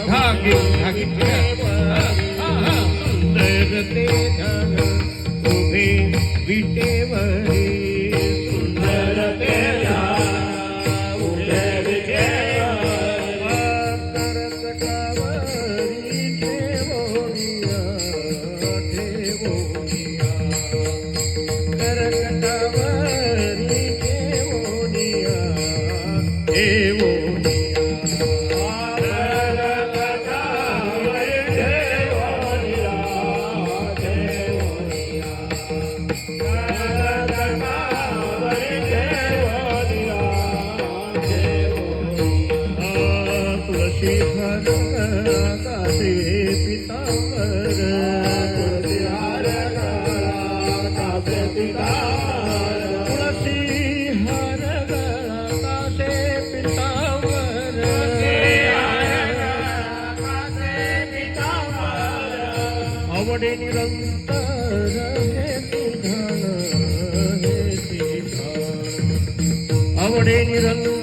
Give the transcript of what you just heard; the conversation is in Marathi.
धागे धागे सुंदर ते ध्यान उभे विटेवरी सुंदर ते ध्यान उभे विटेवरी करकटावरी ठेवोनिया ठेवोनिया करकटावरी ठेवोनिया ठेवोनिया आवडे निरंतर हे तुझान हे तुझान आवडे निरंतर